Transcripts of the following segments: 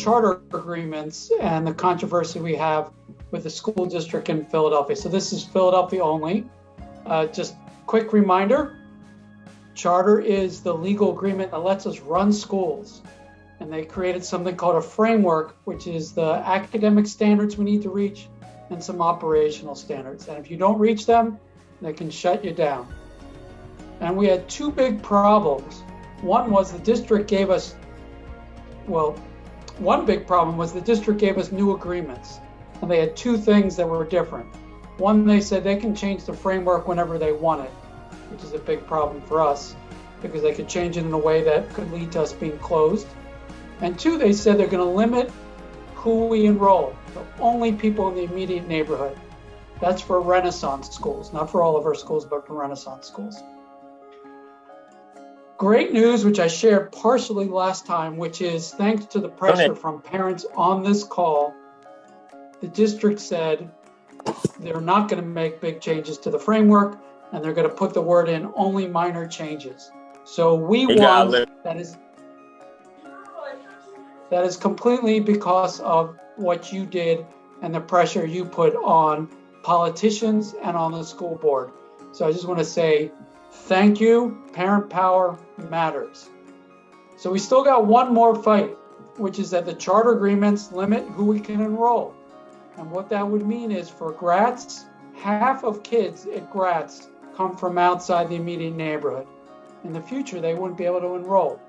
charter agreements and the controversy we have with the school district in Philadelphia. So this is Philadelphia only. Just quick reminder, charter is the legal agreement that lets us run schools. And they created something called a framework, which is the academic standards we need to reach and some operational standards. And if you don't reach them, they can shut you down. And we had two big problems. One was the district gave us, one big problem was the district gave us new agreements. And they had two things that were different. One, they said they can change the framework whenever they want it, which is a big problem for us because they could change it in a way that could lead to us being closed. And two, they said they're going to limit who we enroll, so only people in the immediate neighborhood. That's for Renaissance schools, not for all of our schools, but for Renaissance schools. Great news, which I shared partially last time, which is thanks to the pressure from parents on this call, the district said they're not going to make big changes to the framework, and they're going to put the word in only minor changes. So we won. That is completely because of what you did and the pressure you put on politicians and on the school board. So I just want to say thank you. Parent power matters. So we still got one more fight, which is that the charter agreements limit who we can enroll. And what that would mean is for Gratz, half of kids at Gratz come from outside the immediate neighborhood. In the future, they wouldn't be able to enroll.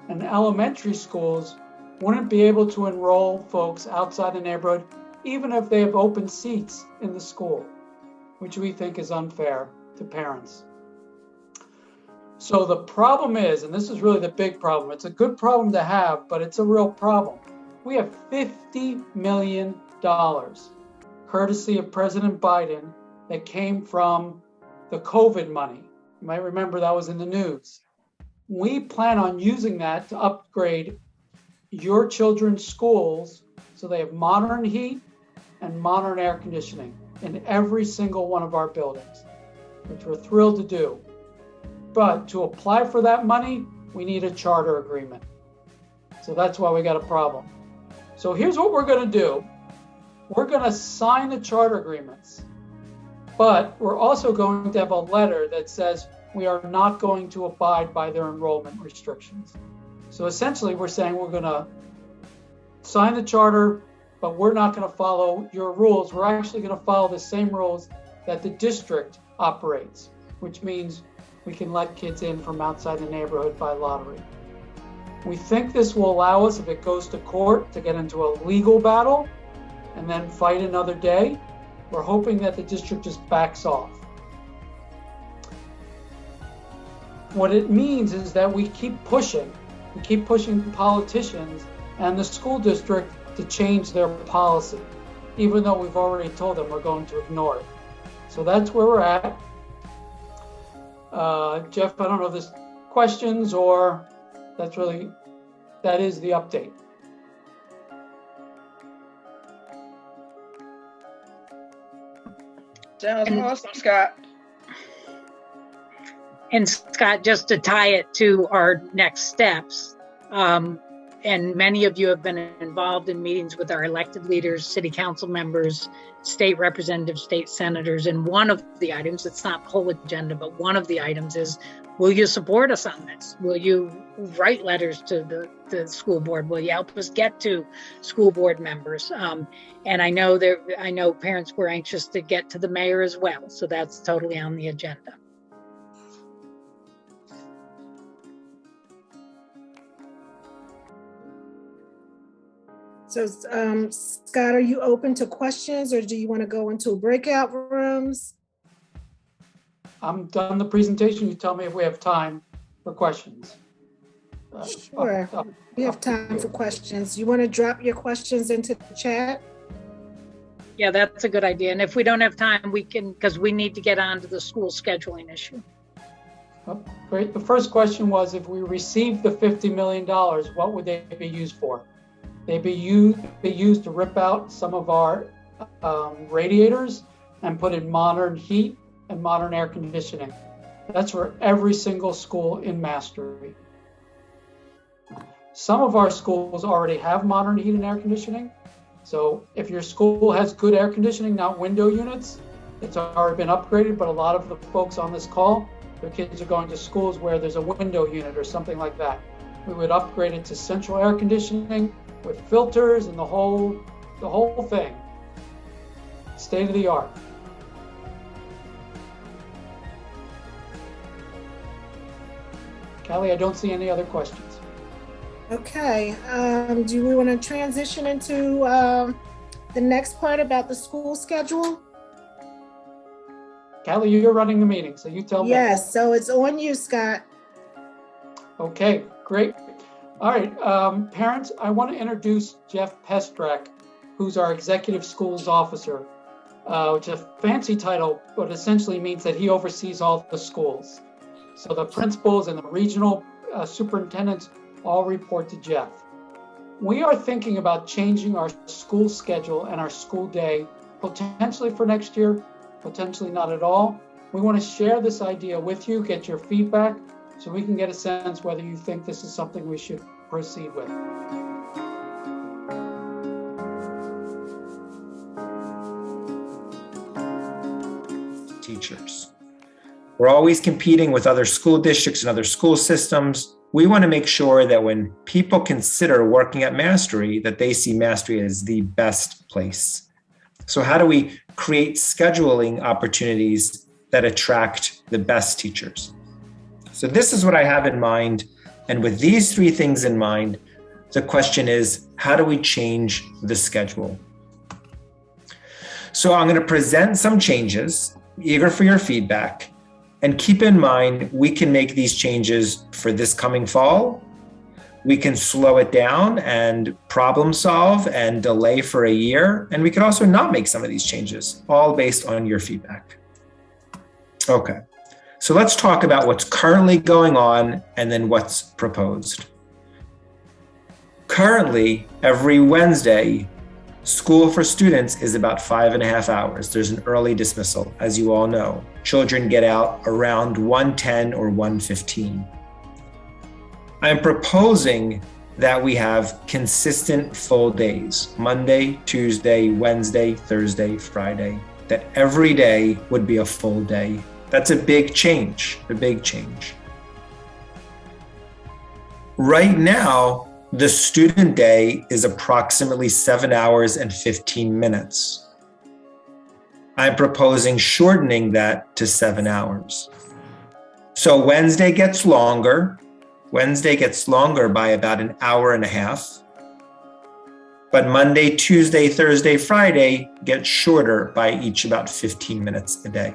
And elementary schools wouldn't be able to enroll folks outside the neighborhood, even if they have open seats in the school, which we think is unfair to parents. So the problem is, and this is really the big problem, it's a good problem to have, but it's a real problem. We have $50 million, courtesy of President Biden, that came from the COVID money. You might remember that was in the news. We plan on using that to upgrade your children's schools so they have modern heat and modern air conditioning in every single one of our buildings, which we're thrilled to do. But to apply for that money, we need a charter agreement. So that's why we got a problem. So here's what we're going to do. We're going to sign the charter agreements, but we're also going to have a letter that says we are not going to abide by their enrollment restrictions. So essentially, we're saying we're going to sign the charter, but we're not going to follow your rules. We're actually going to follow the same rules that the district operates, which means we can let kids in from outside the neighborhood by lottery. We think this will allow us, if it goes to court, to get into a legal battle and then fight another day. We're hoping that the district just backs off. What it means is that we keep pushing politicians and the school district to change their policy, even though we've already told them we're going to ignore it. So that's where we're at. Jeff, I don't know if there's questions or that is the update. Sounds awesome, Scott. And Scott, just to tie it to our next steps, and many of you have been involved in meetings with our elected leaders, city council members, state representatives, state senators, and one of the items, it's not the whole agenda, but one of the items is, will you support us on this? Will you write letters to the school board? Will you help us get to school board members? And I know parents were anxious to get to the mayor as well, so that's totally on the agenda. So, Scott, are you open to questions or do you want to go into breakout rooms? I'm done the presentation. You tell me if we have time for questions. Sure, we have time for questions. You want to drop your questions into the chat? Yeah, that's a good idea. And if we don't have time, we can, because we need to get on to the school scheduling issue. Oh, great. The first question was, if we received the $50 million, what would they be used for? They'd be used to rip out some of our radiators and put in modern heat and modern air conditioning. That's for every single school in Mastery. Some of our schools already have modern heat and air conditioning. So if your school has good air conditioning, not window units, it's already been upgraded. But a lot of the folks on this call, their kids are going to schools where there's a window unit or something like that. We would upgrade it to central air conditioning with filters and the whole thing. State of the art. Callie, I don't see any other questions. Okay, do we want to transition into the next part about the school schedule? Callie, you're running the meeting, so you tell me. Yes, so it's on you, Scott. Okay, great. All right, parents, I want to introduce Jeff Pestrak, who's our Executive Schools Officer, which is a fancy title, but essentially means that he oversees all the schools. So the principals and the regional superintendents all report to Jeff. We are thinking about changing our school schedule and our school day, potentially for next year, potentially not at all. We want to share this idea with you, get your feedback, so we can get a sense whether you think this is something we should proceed with. Teachers. We're always competing with other school districts and other school systems. We want to make sure that when people consider working at Mastery, that they see Mastery as the best place. So how do we create scheduling opportunities that attract the best teachers? So this is what I have in mind. And with these three things in mind, the question is, how do we change the schedule? So I'm going to present some changes, eager for your feedback. And keep in mind, we can make these changes for this coming fall. We can slow it down and problem solve and delay for a year. And we could also not make some of these changes, all based on your feedback. Okay, so let's talk about what's currently going on and then what's proposed. Currently, every Wednesday, school for students is about 5.5 hours. There's an early dismissal, as you all know. Children get out around 1:10 or 1:15. I'm proposing that we have consistent full days, Monday, Tuesday, Wednesday, Thursday, Friday, that every day would be a full day. That's a big change, a big change. Right now, the student day is approximately 7 hours and 15 minutes. I'm proposing shortening that to 7 hours. So Wednesday gets longer. Wednesday gets longer by about an hour and a half. But Monday, Tuesday, Thursday, Friday get shorter by each about 15 minutes a day.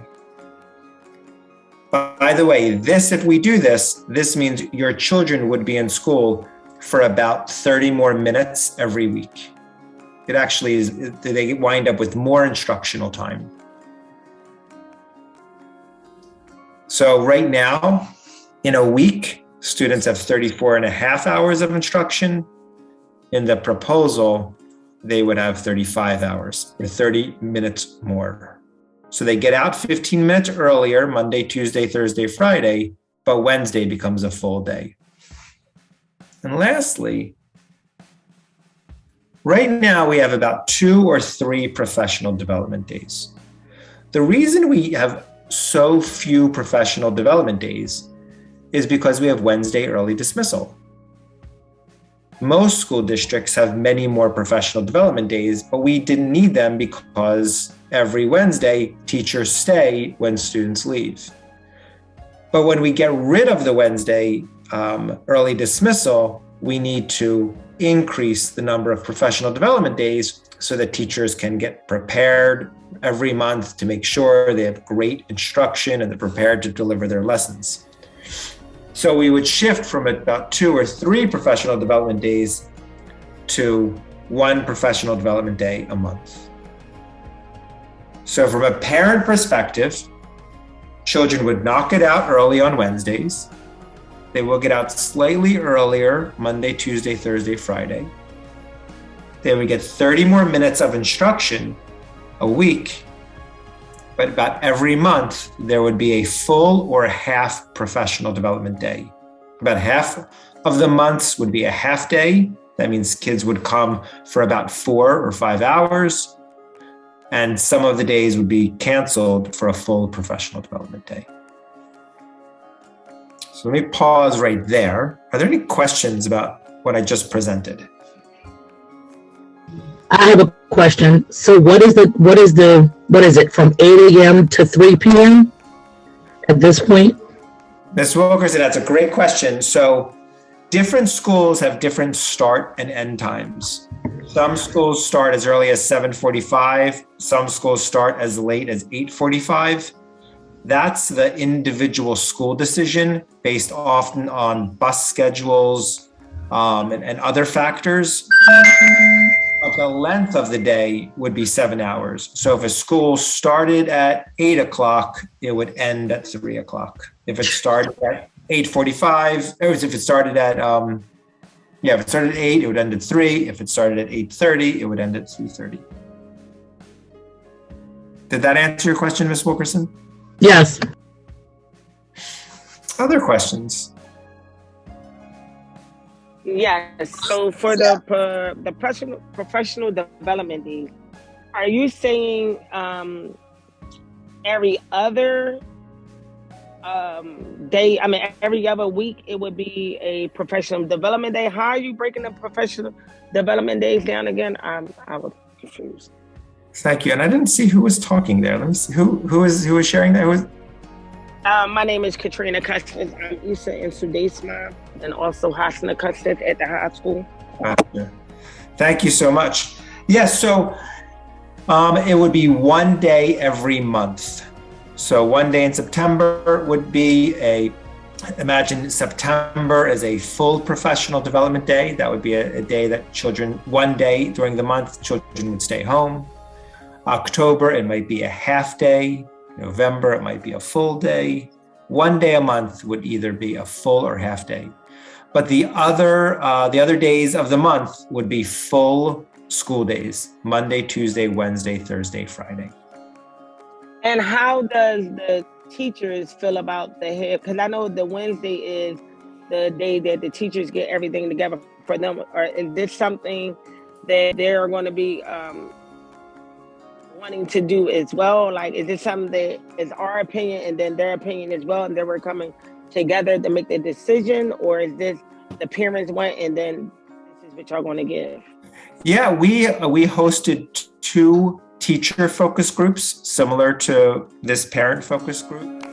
By the way, if we do this, this means your children would be in school for about 30 more minutes every week. It actually is, they wind up with more instructional time. So right now, in a week, students have 34.5 hours of instruction. In the proposal, they would have 35 hours, or 30 minutes more. So they get out 15 minutes earlier, Monday, Tuesday, Thursday, Friday, but Wednesday becomes a full day. And lastly, right now we have about 2 or 3 professional development days. The reason we have so few professional development days is because we have Wednesday early dismissal. Most school districts have many more professional development days, but we didn't need them because every Wednesday teachers stay when students leave. But when we get rid of the Wednesday early dismissal, we need to increase the number of professional development days so that teachers can get prepared every month to make sure they have great instruction and they're prepared to deliver their lessons. So we would shift from about 2 or 3 professional development days to 1 professional development day a month. So from a parent perspective, children would not get out early on Wednesdays. They will get out slightly earlier, Monday, Tuesday, Thursday, Friday. They would get 30 more minutes of instruction a week, but about every month, there would be a full or half professional development day. About half of the months would be a half day. That means kids would come for about 4 or 5 hours. And some of the days would be canceled for a full professional development day. So let me pause right there. Are there any questions about what I just presented? I have a question. So what is it from 8 a.m. to 3 p.m. at this point? Ms. Wilkerson, that's a great question. So different schools have different start and end times. Some schools start as early as 7:45. Some schools start as late as 8:45. That's the individual school decision based often on bus schedules and other factors. But the length of the day would be 7 hours. So if a school started at 8 o'clock, it would end at 3 o'clock. If it started at 8:45, or if it started at, if it started at 8, it would end at 3. If it started at 8:30, it would end at 3:30. Did that answer your question, Ms. Wilkerson? Yes. Other questions? Yes. So for the professional development days, are you saying every other day? I mean, every other week it would be a professional development day. How are you breaking the professional development days down again? I was confused. Thank you. And I didn't see who was talking there. Let me see who was sharing that. My name is Katrina Custis. I'm Issa and Suday's mom, and also Hasna Custis at the high school. Gotcha. Thank you so much. Yes, so it would be one day every month. So one day in September would be imagine September as a full professional development day. That would be a day that one day during the month, children would stay home. October, it might be a half day. November, it might be a full day. One day a month would either be a full or half day. But the other days of the month would be full school days: Monday, Tuesday, Wednesday, Thursday, Friday. And how does the teachers feel about because I know the Wednesday is the day that the teachers get everything together for them. Or is this something that they're going to be wanting to do as well? Like, is this something that is our opinion and then their opinion as well, and then we're coming together to make the decision? Or is this the parents want and then this is what y'all going to give? Yeah, we hosted 2 teacher focus groups similar to this parent focus group.